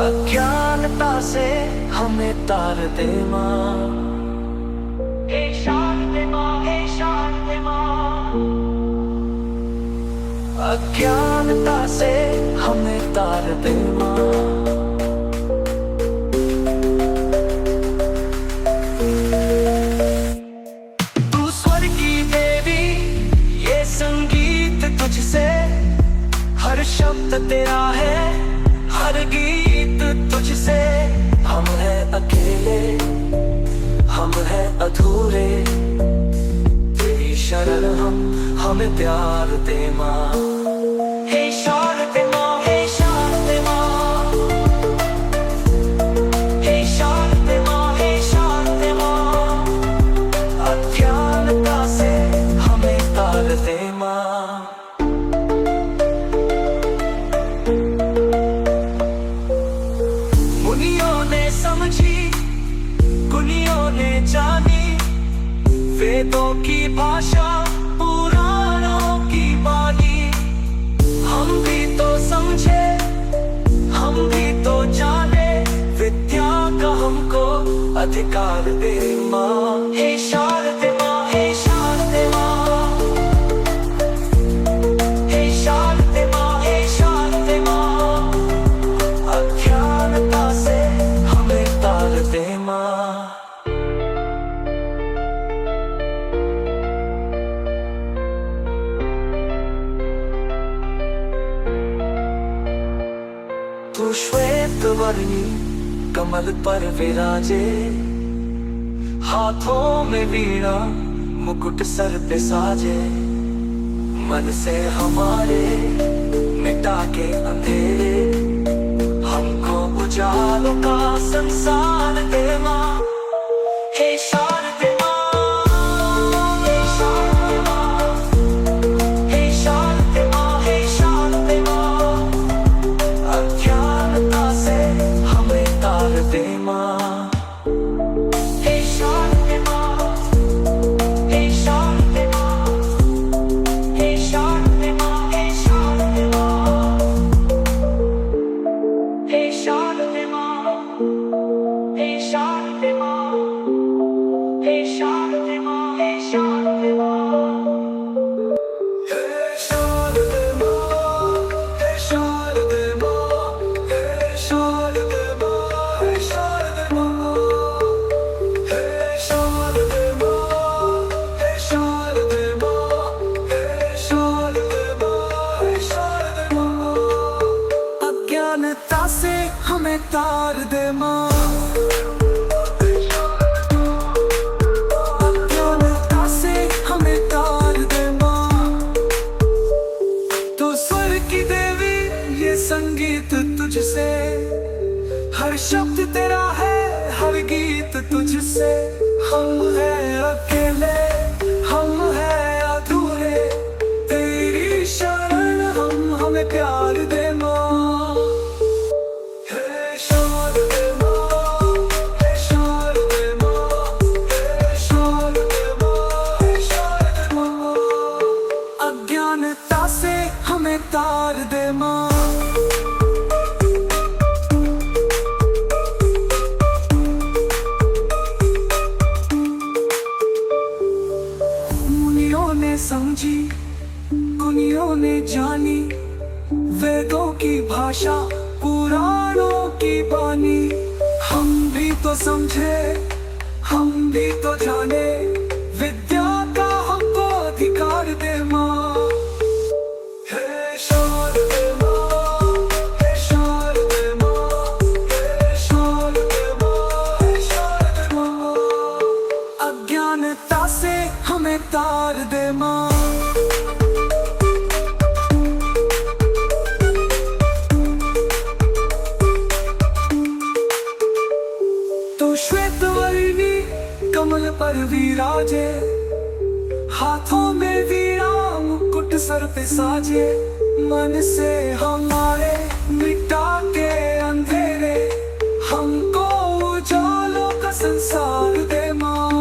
अज्ञानता से हमें तार दे माँ, हे शांति माँ, हे शांति माँ। अज्ञानता से हमें तार दे माँ। तू स्वर की देवी, ये संगीत तुझसे, हर शब्द तेरा है, हर गीत तुझसे। हम हैं अकेले, हम हैं अधूरे, तेरी शरण हमें प्यार दे माँ। हे शांति माँ, हे शांति माँ, हे शांति माँ, हे शांति माँ। अज्ञानता से हमें तार दे माँ। मुनियों ने समझी, गुनियों ने जानी, वेदों की भाषा, पुराणों की बानी। हम भी तो समझे, हम भी तो जाने, विद्या का हमको अधिकार दे माँ। हे शांति माँ, हे शांति माँ, हे शांति माँ, हे शांति माँ। अज्ञानता से हमें तार दे माँ। तू श्वेत वर्णी कमल पर विराजे, हाथों में वीणा मुकुट सर पे साजे। मन से हमारे मिटा के अंधेरे, हमको उजालों का संसार दे माँ। हे शांति माँ, हे शांति माँ, हे शांति माँ, हे शांति माँ। अज्ञानता से हमें तार दे माँ। हे शांति माँ, हे शांति माँ, हे शांति माँ, हे शांति माँ। हे शांति माँ, हे शांति माँ, हे शांति माँ, हे शांति माँ। हे शांति माँ, हे शांति माँ, हे शांति माँ, हे शांति माँ। हे शांति माँ, हे शांति माँ, हे शांति माँ, हे शांति माँ। अज्ञानता से हमें तार दे माँ। अज्ञानता से हमें तार दे माँ। तू स्वर की देवी, ये संगीत तुझसे, हर शब्द तेरा है, हर गीत तुझसे। हम हैं अकेले, हम हैं अधूरे, तेरी शरण हमें प्यार दे माँ। हे शांति माँ, हे शांति माँ, हे शांति माँ, हे शांति माँ। अज्ञानता से हमें तार दे माँ। मुनियों ने समझी, गुनियों ने जानी, वेदों की भाषा, पुराणों की बानी। हम भी तो समझे, हम भी तो जाने, विद्या का हमको अधिकार दे माँ। हे शांति माँ, हे शांति माँ, हे शांति माँ, हे शांति माँ। अज्ञानता से हमें तार दे माँ। तू श्वेत वर्णी कमल पर विराजे, हाथों में वीणा मुकुट सर पे साजे। मन से हमारे मिटा के अंधेरे, हमको उजालों का संसार दे माँ।